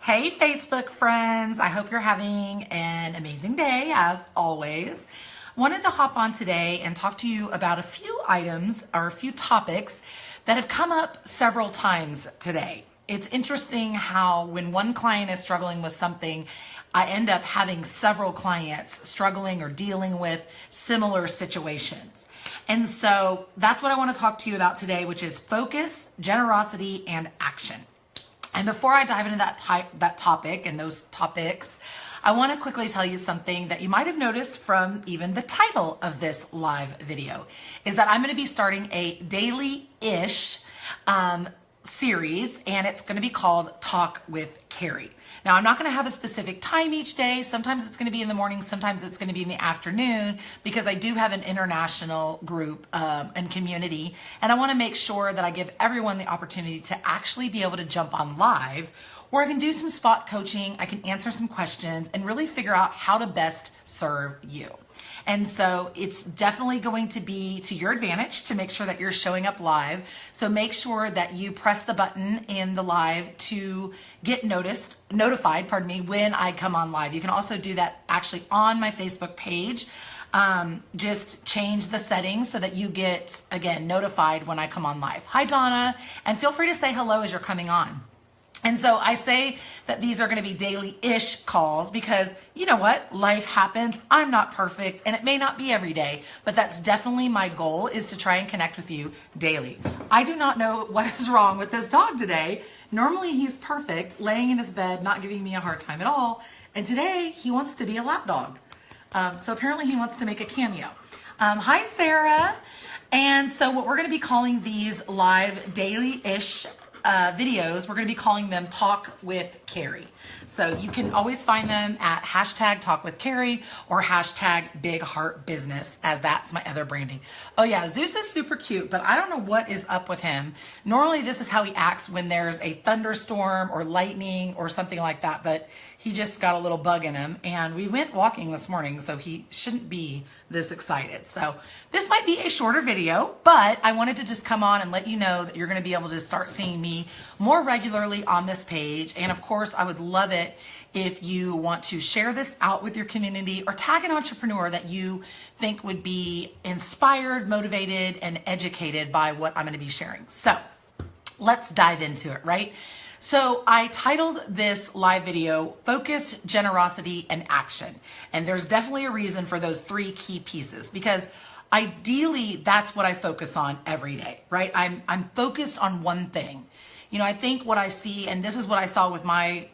Hey Facebook friends, I hope you're having an amazing day as always. Wanted to hop on today and talk to you about a few items or a few topics that have come up several times today. It's interesting how when one client is struggling with something, I end up having several clients struggling or dealing with similar situations. And so that's what I want to talk to you about today, which is focus, generosity, and action. And before I dive into that topic and those topics, I want to quickly tell you something that you might have noticed from even the title of this live video, is that I'm going to be starting a daily-ish series, and it's going to be called Talk with Carrie. Now, I'm not going to have a specific time each day. Sometimes it's going to be in the morning, sometimes it's going to be in the afternoon, because I do have an international group and community, and I want to make sure that I give everyone the opportunity to actually be able to jump on live, where I can do some spot coaching, I can answer some questions, and really figure out how to best serve you. And so it's definitely going to be to your advantage to make sure that you're showing up live. So make sure that you press the button in the live to get notified, when I come on live. You can also do that actually on my Facebook page. Just change the settings so that you get, again, notified when I come on live. Hi, Donna, and feel free to say hello as you're coming on. And so I say that these are going to be daily-ish calls because you know what? Life happens. I'm not perfect, and it may not be every day, but that's definitely my goal, is to try and connect with you daily. I do not know what is wrong with this dog today. Normally he's perfect, laying in his bed, not giving me a hard time at all. And today he wants to be a lap dog. So apparently he wants to make a cameo. Hi, Sarah. And so what we're going to be calling these live daily-ish videos, we're going to be calling them Talk with Carrie. So you can always find them at hashtag Talk with Carrie or hashtag Big Heart Business, as that's my other branding. Oh yeah, Zeus is super cute, but I don't know what is up with him. Normally this is how he acts when there's a thunderstorm or lightning or something like that, but he just got a little bug in him, and we went walking this morning, so he shouldn't be this excited. So this might be a shorter video, but I wanted to just come on and let you know that you're going to be able to start seeing me more regularly on this page. And of course, I would love it if you want to share this out with your community or tag an entrepreneur that you think would be inspired, motivated, and educated by what I'm going to be sharing. So let's dive into it, right? So I titled this live video, Focus, Generosity, and Action. And there's definitely a reason for those three key pieces, because ideally that's what I focus on every day, right? I'm focused on one thing. You know, I think what I see, and this is what I saw with my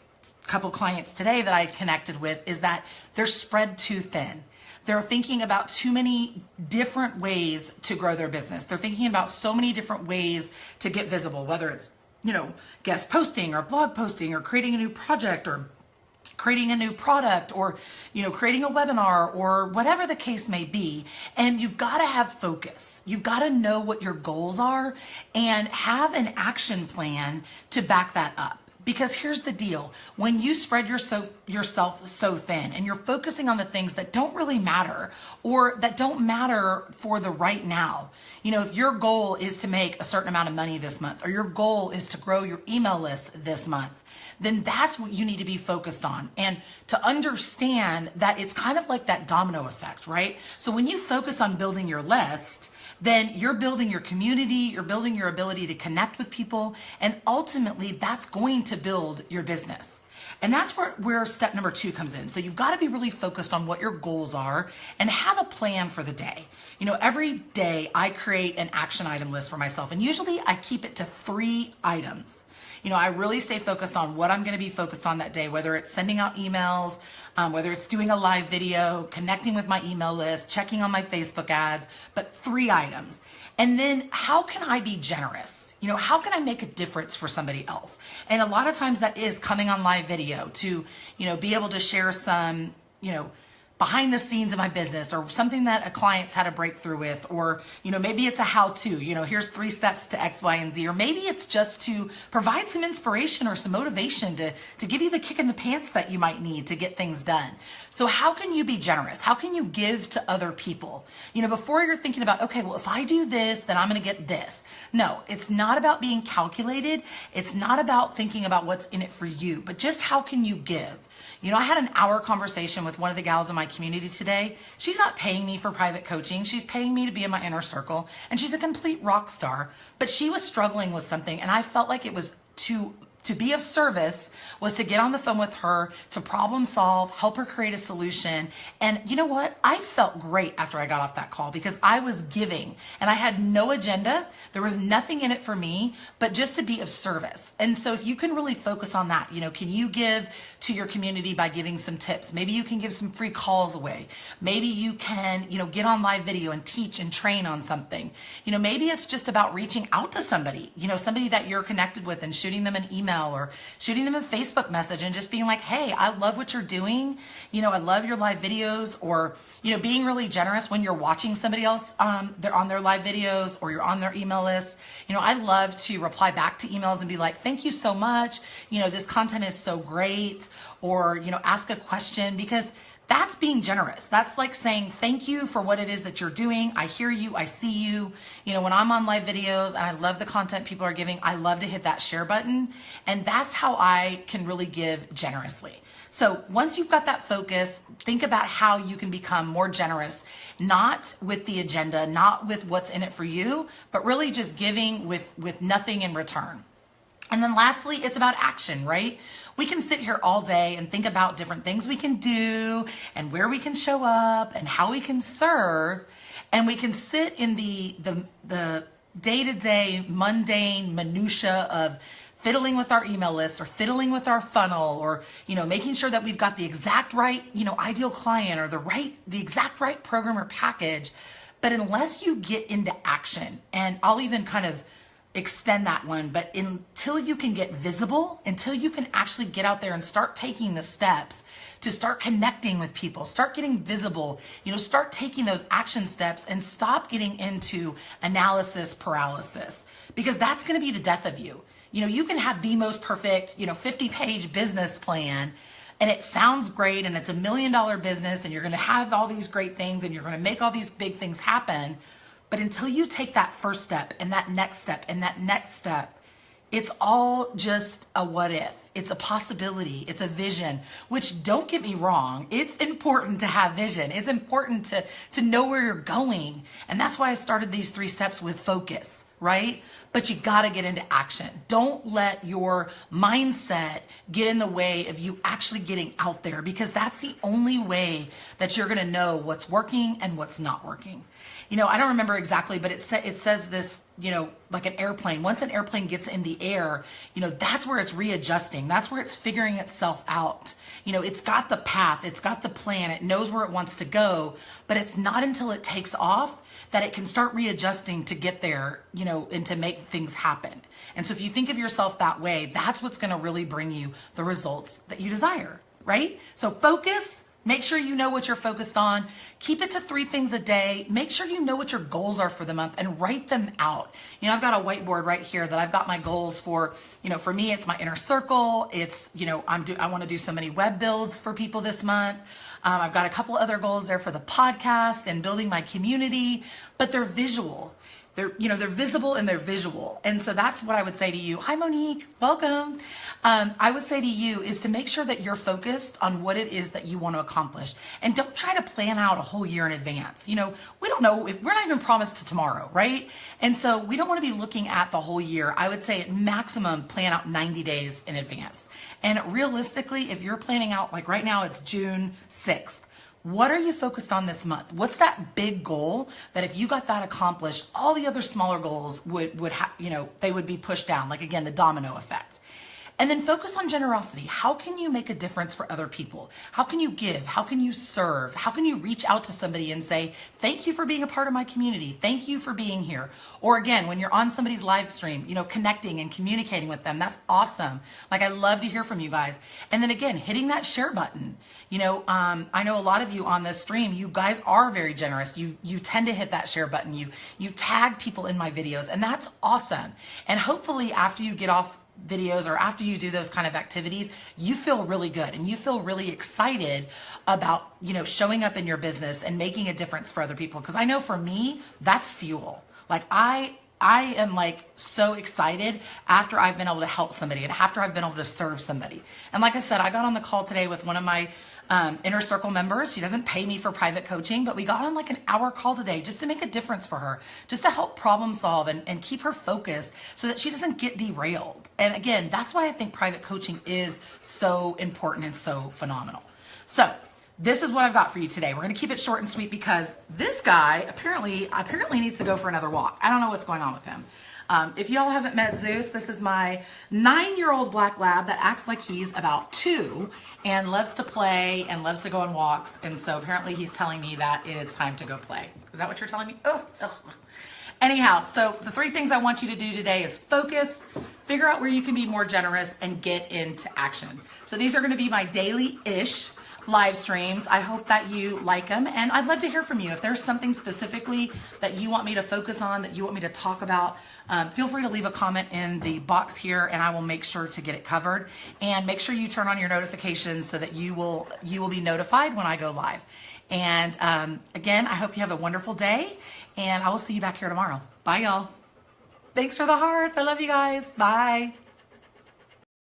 couple clients today that I connected with, is that they're spread too thin. They're thinking about too many different ways to grow their business. They're thinking about so many different ways to get visible, whether it's, you know, guest posting or blog posting or creating a new project or creating a new product or, you know, creating a webinar or whatever the case may be. And you've got to have focus. You've got to know what your goals are and have an action plan to back that up. Because here's the deal, when you spread yourself so thin and you're focusing on the things that don't really matter or that don't matter for the right now, you know, if your goal is to make a certain amount of money this month, or your goal is to grow your email list this month, then that's what you need to be focused on. And to understand that it's kind of like that domino effect, right? So when you focus on building your list, then you're building your community, you're building your ability to connect with people, and ultimately that's going to build your business. And that's where step number 2 comes in. So you've got to be really focused on what your goals are and have a plan for the day. You know, every day I create an action item list for myself, and usually I keep it to 3 items. You know, I really stay focused on what I'm going to be focused on that day, whether it's sending out emails, whether it's doing a live video, connecting with my email list, checking on my Facebook ads, but 3 items. And then how can I be generous? You know, how can I make a difference for somebody else? And a lot of times that is coming on live video to, you know, be able to share some, you know, behind the scenes of my business, or something that a client's had a breakthrough with, or, maybe it's a how-to, here's 3 steps to X, Y, and Z, or maybe it's just to provide some inspiration or some motivation to give you the kick in the pants that you might need to get things done. So how can you be generous? How can you give to other people? Before you're thinking about, okay, well, if I do this, then I'm going to get this. No, it's not about being calculated. It's not about thinking about what's in it for you, but just how can you give? I had an hour conversation with one of the gals in my community today. She's not paying me for private coaching. She's paying me to be in my inner circle, and she's a complete rock star, but she was struggling with something, and I felt like it was to be of service was to get on the phone with her, to problem solve, help her create a solution. And you know what? I felt great after I got off that call because I was giving and I had no agenda. There was nothing in it for me, but just to be of service. And so if you can really focus on that, can you give to your community by giving some tips? Maybe you can give some free calls away. Maybe you can, get on live video and teach and train on something. Maybe it's just about reaching out to somebody, somebody that you're connected with and shooting them an email or shooting them a Facebook message and just being like, hey, I love what you're doing. I love your live videos, or, being really generous when you're watching somebody else, they're on their live videos or you're on their email list. I love to reply back to emails and be like, thank you so much. This content is so great, or, ask a question, because that's being generous. That's like saying thank you for what it is that you're doing. I hear you. I see you. When I'm on live videos and I love the content people are giving, I love to hit that share button. And that's how I can really give generously. So once you've got that focus, think about how you can become more generous, not with the agenda, not with what's in it for you, but really just giving with nothing in return. And then lastly, it's about action, right? We can sit here all day and think about different things we can do and where we can show up and how we can serve. And we can sit in the day-to-day mundane minutia of fiddling with our email list or fiddling with our funnel, or, making sure that we've got the exact right, ideal client, or the exact right program or package. But unless you get into action, and I'll even kind of extend that one, but until you can get visible, until you can actually get out there and start taking the steps to start connecting with people, start getting visible, start taking those action steps and stop getting into analysis paralysis, because that's going to be the death of you. You can have the most perfect, 50-page business plan, and it sounds great, and it's $1 million business, and you're going to have all these great things, and you're going to make all these big things happen. But until you take that first step and that next step and that next step, it's all just a what if. It's a possibility. It's a vision, which, don't get me wrong, it's important to have vision. It's important to know where you're going. And that's why I started these 3 steps with focus, right? But you got to get into action. Don't let your mindset get in the way of you actually getting out there, because that's the only way that you're going to know what's working and what's not working. I don't remember exactly, but it says this, like an airplane. Once an airplane gets in the air, that's where it's readjusting. That's where it's figuring itself out. It's got the path, it's got the plan, it knows where it wants to go, but it's not until it takes off that it can start readjusting to get there, and to make things happen. And so if you think of yourself that way, that's what's going to really bring you the results that you desire, right? So focus. Make sure you know what you're focused on. Keep it to 3 things a day. Make sure you know what your goals are for the month and write them out. I've got a whiteboard right here that I've got my goals for. For me, it's my inner circle. It's, I want to do so many web builds for people this month. I've got a couple other goals there for the podcast and building my community, but they're visual. They're visible and they're visual. And so that's what I would say to you. Hi, Monique, welcome. I would say to you is to make sure that you're focused on what it is that you want to accomplish. And don't try to plan out a whole year in advance. We don't know if we're not even promised to tomorrow, right? And so we don't want to be looking at the whole year. I would say at maximum, plan out 90 days in advance. And realistically, if you're planning out, like right now, it's June 6th. What are you focused on this month? What's that big goal that if you got that accomplished, all the other smaller goals would they would be pushed down, like, again, the domino effect. And then focus on generosity. How can you make a difference for other people? How can you give? How can you serve? How can you reach out to somebody and say, thank you for being a part of my community. Thank you for being here. Or again, when you're on somebody's live stream, you know, connecting and communicating with them. That's awesome. Like, I love to hear from you guys. And then again, hitting that share button. You know, I know a lot of you on this stream, you guys are very generous. You tend to hit that share button. You tag people in my videos, and that's awesome. And hopefully after you get off videos or after you do those kind of activities, you feel really good and you feel really excited about, you know, showing up in your business and making a difference for other people. Because I know for me, that's fuel. Like, I am like so excited after I've been able to help somebody and after I've been able to serve somebody. And like I said, I got on the call today with one of my Inner Circle members. She doesn't pay me for private coaching, but we got on like an hour call today just to make a difference for her, just to help problem solve and keep her focused so that she doesn't get derailed. And again, that's why I think private coaching is so important and so phenomenal. So this is what I've got for you today. We're going to keep it short and sweet because this guy apparently needs to go for another walk. I don't know what's going on with him. If y'all haven't met Zeus, this is my 9-year-old black lab that acts like he's about 2 and loves to play and loves to go on walks. And so apparently he's telling me that it is time to go play. Is that what you're telling me? Ugh. Anyhow, so the 3 things I want you to do today is focus, figure out where you can be more generous, and get into action. So these are going to be my daily-ish live streams. I hope that you like them, and I'd love to hear from you. If there's something specifically that you want me to focus on, that you want me to talk about, feel free to leave a comment in the box here and I will make sure to get it covered. And make sure you turn on your notifications so that you will be notified when I go live. And again, I hope you have a wonderful day, and I will see you back here tomorrow. Bye, y'all. Thanks for the hearts. I love you guys. Bye.